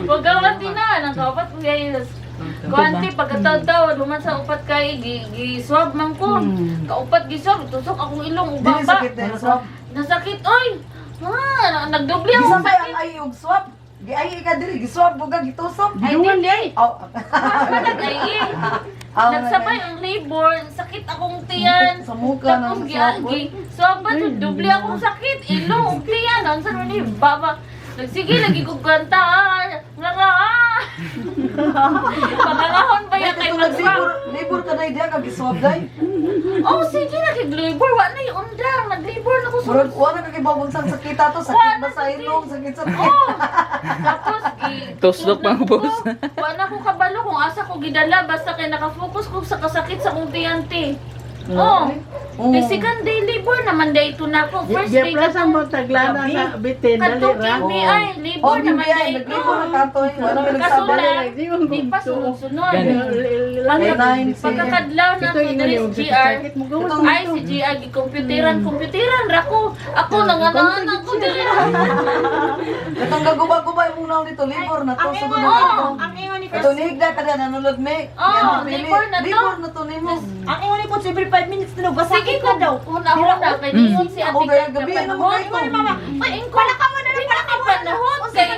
Pagkawan din na, nagkaupat ko guys. Kuanti, pagkataw-taw, duman sa upat kay, gi-swab man ko. Kaupat gi-swab, tusok akong ilong, Dili ubaba. sakit na swab. Nasakit, oy! Nagdobli Bisa akong ba sakit. ang ayog swab? Di ay ka diri giswab buga gitusok. Ay, di. Oh. Nag-ayi. Nagsabay ang labor, sakit akong tiyan. Sa mukha na Tapos sa swab ba to, dubli akong sakit. Ilong, tiyan, ang sarap ni baba. Nagsige, lagi ko kanta. Ngara. Pangangahon ba yan kay mag-swab? Labor ka na idea ka giswab day. Oh, sige, nag-labor. Wala na yung undang. Nag-labor na ko Murag wala ka kibabong sang sakit ato, sakit ba sa ilong, sakit sa Oh! Tapos, Toslok pang boss. Wala ko kabalo kung asa ko gidala. Basta kay nakafocus ko sa kasakit sa kong tiyante. Oh! The second day labor naman day ito na ako. First day Plaza mo taglana sa bitin dali Katong ra. KBI, labor Oh, naman BBI, day ito. naglibor na katoy. Wala may Kaso nagsabi. lang, di pa sunod-sunod. Nine, Pagkakadlaw na ko dali sa GR. Ay, si GR, computeran ra ko. Ako, nanganaanak ko dali. Itong gagubay-gubay muna dito, libor na to. Sunod na ito. Ang ingon ni Ito nihigda ka na nanulod me. Oh, libor na to. Libor na to nimo. ang ingon ni po every 5 minutes na basta Sige na daw. Una-una, kay Diyos si Ako Ate gaya Kat gabi, na ano mo panahon. kayo? Ingon ni mama, Ay, ingko. palaka mo na lang, palaka mo na lang. Panahon kay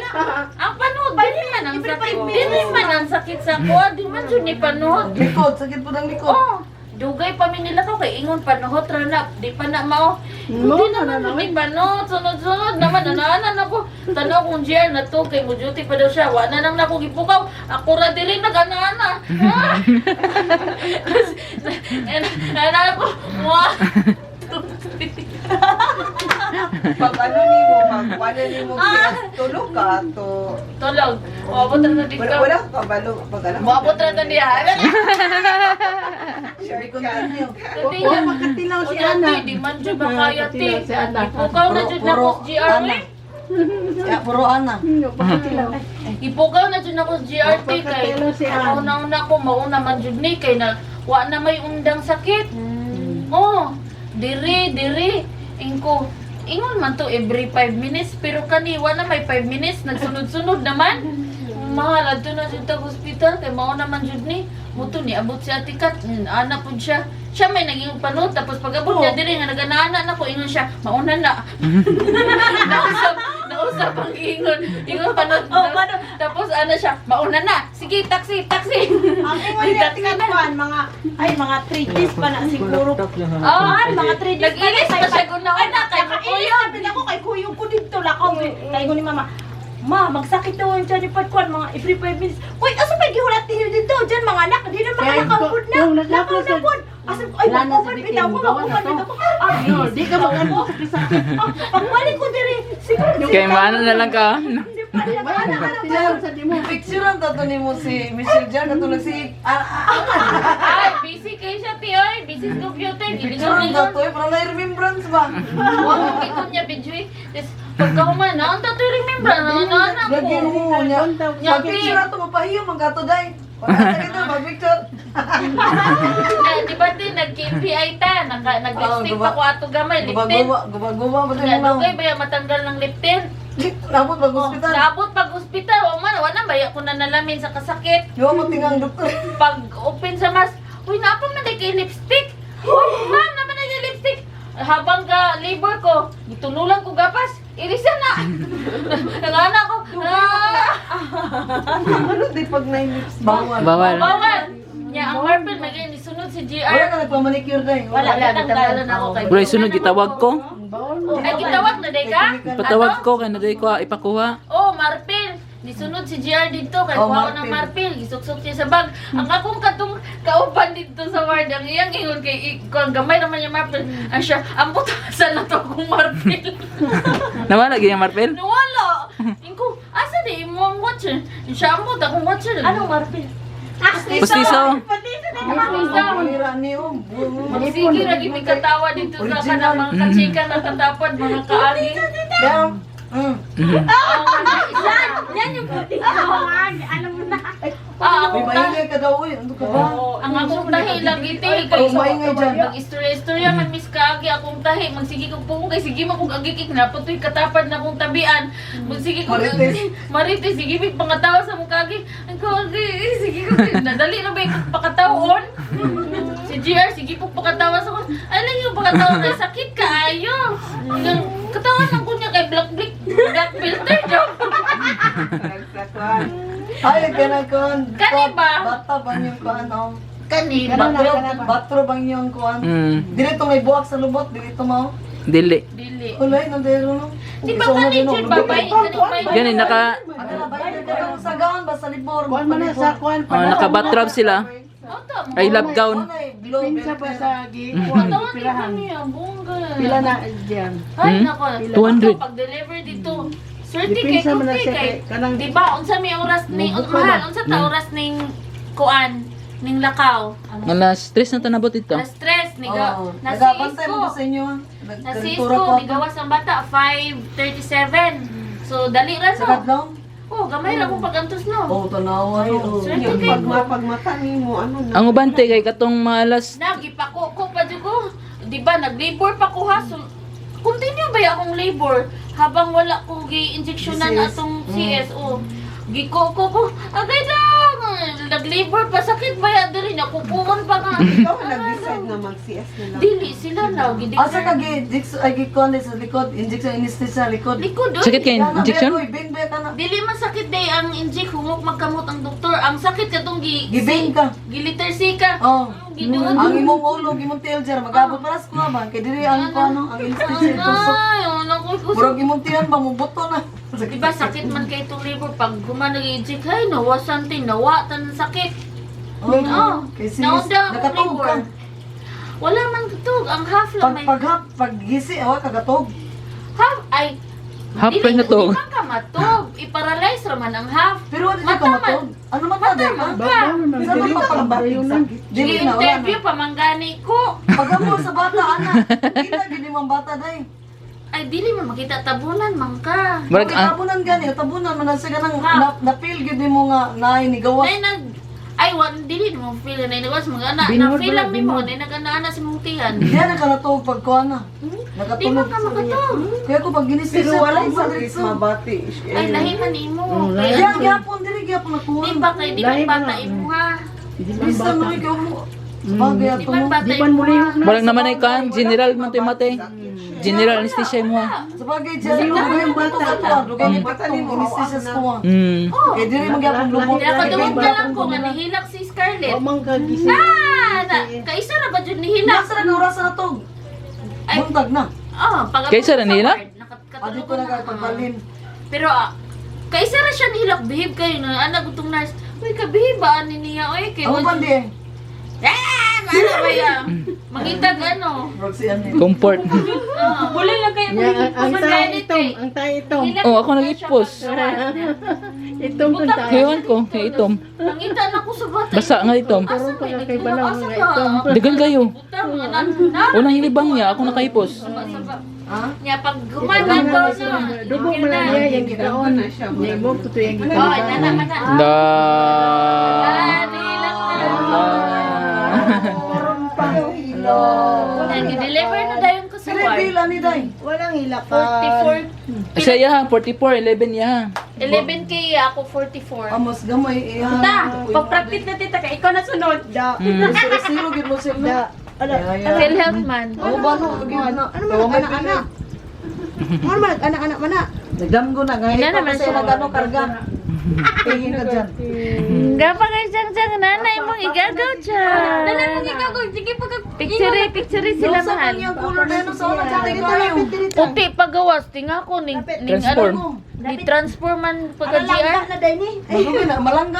ang panahon dili man ang sakit. Dili man ang sakit sa ko, di man jud ni panahon. Likod, sakit po ng likod. Oh, dugay pa mi nila ko kay ingon panahon ra na, di pa na mao. Hindi naman may panahon, sunod-sunod naman anaanan ako. Tanaw kung GR na to kay mo duty pa daw siya. Wa na nang nako gipukaw. Ako ra dili nag-ana-ana. Ana ko. Wa. Pag ano nimo, pag ano nimo, tulog ka to. Tolog. Mabot ra di ka. Wala ka kabalo. Pag ano. Mabot ra na diha. Share continue. Kasi Oh, yan. makatilaw si O, Ana. Ate, di man dyan makaya, te. Makatilaw si Ana. Ipukaw na dyan ako sa GR, Ana. eh. Ya, puro ana. Makatilaw. Ipukaw na dyan ako sa GR, te. Kay Makatilaw si Ana. una-una ko, mauna man dyan ni. Kay na, wa na may undang sakit. Oh, diri. Ingko. Ingon man to every 5 minutes. Pero kani, wa na may 5 minutes. Nagsunod-sunod naman. Mahal, ato na dyan tag hospital. Kay mauna man dyan ni. Muto ni, abot si Ate Kat. Anak po siya. Siya may naging panot. Tapos pag abot niya diri nga naganaana na ko. Ingon siya, mauna na. Nausap ang ingon. Ingon panot. Tapos ano siya, mauna na. Sige, taxi. Ang ingon ni Ate Katwan, mga 3 days pa na siguro. Oh, Mga 3 days pa na. nag-inis pa siya kung nauna kay Kuya, sabi ako kay kuya ko dito lakaw. Kay ko ni mama. Ma, magsakit daw ang tiyan ni Patkuan mga every 5 minutes. Uy, asa may gihulat niyo dito? Diyan mga anak, di na Kaya makalakabod na. kung naglakad sa- Lakabod. Asa, ay, Wala na sa makupan, bitin, bitaw ko, gawa na makupan, to. bitaw ko. Ah, No, di ka magano sa sakit. pagbalik ko diri. Siguro. Kay maano na lang ka. Hindi pa rin ako anak. Makatilaw sa di mo. Picture ang tato nimo si Michelle Jan katulad si Ay, busy kayo siya, Tioy. Busy sa computer. Picture ang tato para na remembrance ba? Huwag ikon niya, Bidjoy. Tapos, pagka human, ang tato remember, nanganak ko. Lagi mo nya. Kontaw. Nya, Sa picture ato mapahiyo man kato dai. Wala sa kito mag picture. Di ba din, nag-KPI ta, nag-lipstick guba- pa ko ato gamay, liptin. Guba ba tayo Nga, mo? dugay ba yung matanggal ng liptin? Nabot mag hospital. Naabot pag ospital, o man, wala ba ko na nalamin sa kasakit. Yo mo tingang doktor. Pag open sa mas, uy, napa man na kay lipstick. Uy, ma'am, naman na yung lipstick. Habang ka labor ko, gitunulan ko gapas, irisan na. Nangana ko, Ano di pag 9 lips bawal. Bawal. bawal. Nya, ang marble, may ganyan, isunod si Wala GR. ka nagpa-manicure dai. Wala, natanggalan ako kay Bro, sunod gitawag ko. Ay, gitawag na day ka? Patawag ko kay naday ko ipakuha. Oh, marpil. Nisunod si GR dito, kay Oh, kuha ko ng marpil. marpil. Isuksok niya sa bag. Ang akong katong kaupan dito sa ward, ang iyang ingon kay kung gamay naman yung marpil. Ang siya, ang butasan na to akong marpil. Nawala gyud yung marpel. Nawala. Ingko, asa di mo ang watcher? Siya ang buta akong watcher. Anong marpil? Pustiso. Pira niyo. Sige, lagi may katawa dito sa kanang mga kachika na katapad, mga kaagi. Damn. Yan yung puti. Alam mo na. May maingay ka daw, uy. Ano ka ba? Ang akong tahi lang iti kay Ay, maingay dyan. mag-istorya man miss kaagi akong tahi magsige kog pungong kay sige man kog agikik na putoy katapad na kong tabian magsige kog marites sige big pangatawa sa mong kagi ang kagi sige kog nadali na ba yung pakatawon si GR sige kog pakatawa sa kon ay lang yung pakatawa kay sakit kaayo hanggang katawan lang ko niya kay black filter job. Ay, ganun kon. Kani ba? Bata ba yung kuan, oh? Kani Batro bang yung kuan? Mm. Dito may buwak sa lubot, dito mo. Dili. dili. Ulay, nandero no. Di ba kani jud babay kani Gani naka Ano na ba? Ito sa gawan ba sa libor? Kuan man na sa kuan pa. naka-batrap sila. Oto. Ay love gown. Pinsa pa sa gikuan. Tawag Pilahan. niya, bongga. Pila na diyan. Ay, Hmm? nako. 200. Pag-deliver dito. Swerte kay Dipinsa man na Kupi siya kay. kay kanang Di ba, unsa may oras ni, Mubuka mahal, ba? unsa ta oras ning kuan, ning lakaw. Alas 3 na tanabot ito. Na stress, niga, Oo. nasiis Nagabantay mo ko. ko sa inyo. Nasiis Nagkaritura ko, ko. nigawas ang bata, 5:37. So, dali ra Sa no. kadlaw? Oh, gamay ra ko pag-antos no. Oo, tanawa. Swerte Yung kay pagmata ni mo, ano na. Ang ubante kay katong malas Nagipako ko pa jud ko. Di ba, nag-labor pa ko ha. So, continue ba yung akong labor habang wala ko gi-injectionan CS. atong CSO. Giko ko. Agay lang. Nag-labor pa sakit ba ya diri na kukuon pa nga. Ikaw nag-decide na mag-CS na lang. Dili sila na gidi. Asa ka gikon sa likod, injection anesthesia sa likod. Likod oy. sakit kay injection. Gibing ka na. Dili man sakit day ang inject hungok magkamot ang doktor. Ang sakit katong Gibing ka. giliter sika. Oh. Giduod. Ang imong ulo, imong tail jar, magabot para sa kuha ba? Kay diri ang ano, ang anesthesia tusok. Ay, ano ko Murag imong tiyan ba mo buto na. Diba sakit man kay itong liver pag nag-inject ay nawasan tin nawatan ng sakit. Oh, kay sis, Naunda ang nakatog ka. liver. Wala man tutog, ang half lang may Pag gisi, awa kagatog. half ay Half pa na to. Di man ka matog, i-paralyze raman ang half. Pero ano ka Mata man. matog? Ano matado ka? Mata Ba, man Isa man dili pa ka pang bayo na. Dili na, wala interview na. pamanggani ko. Pagamo sa bata, ana. Kita gini mong bata, day. Ay dili man makita tabunan man ka. Murag ang tabunan gani, tabunan man sa ganang Ha? na-feel gid mo nga naay ni gawas. Nay nag ay wan dili mo feel na inawas mga ana. Binhod Na feel ba, lang nimo binhod. na nag-ana sa mong tiyan. Diyan na ka natog pag kuha na. Di Nakatulog. man ka makatog. Kaya ko pag ginis Pero siya, wala ko sa diretso. mabati. Ay lahi man imo. Kaya Kaya gyapon diri gyapon nakuha. di ba kay di Lahi man ba bata nga? imo ha. Di man Bisa mo bata. ikaw mo. Sabagay Di ato man mo. bata Di man imo muli ha. na. Walang naman ay kan general man to yung mate. General anesthesia mo. Sabagay dyan. Maliw Dugay yung mo bata. bata. Dugay mo bata ni mo. Inisisas ko mo. Oh. Kaya diri magyapon lubot. Nakadungog na lang ko nga nihilak si Scarlett. O man kagising. Kaisa ra ba jud nihilak? Nasa na oras na tog. Ay. Buntag na. Pag Kaysa ra nihilak? Adi ko na pagbalin. Pero kaisa ra siya nihilak behave kayo na ana gutong nurse. Uy ka behave ba ani niya oy kay Ako pandi eh. ano ba ya? Mangitag ano? Roxy ani. Comfort. Buli lang kayo Ya, ang tayo itom, ang tayo itom. Oh, ako nag-post. Itom kung tayo. Ewan ko, kay itom. Nangita na ko sa bata. Basa nga itom. Asa Puro may pa kay nagtuwa? Balang Asa mga ka? itom. Dagan kayo. Butang nga na. Unang hilibang niya, ako nakaipos. Ha? Nya pag gumanan daw na. Dugong man na niya yung gitaon. Niya mo tuto yung Oh, gitaon. nana mana. Da. Ani lang na. Nag-deliver na dayon ko sa Sila ward. pila ni day. Walang hilakan. 44. Siya yaha, 44, 11 yaha. 11K ako 44. Amos gamay iya. Ta, pag-practice na tita ka, ikaw na sunod. Da. Siro gid mo sila. Da. Ala. PhilHealth man. Ako ba no? Ano man anak-anak? Ano man anak-anak mana? Nagdamgo na nga. Hindi Ikaw naman kasi siya. nagano karga. Tingin ka dyan. Gapagay siyang nanay mong igagaw dyan. Dala mo ikaw, sige pag Picture sila Yung sa mahal. kanyang color na yun sa una dyan kayo. Puti pagawas, tinga ko ning Transform. ano, ni transforman pagka Malangga GR. na dahil ni. Malanggan.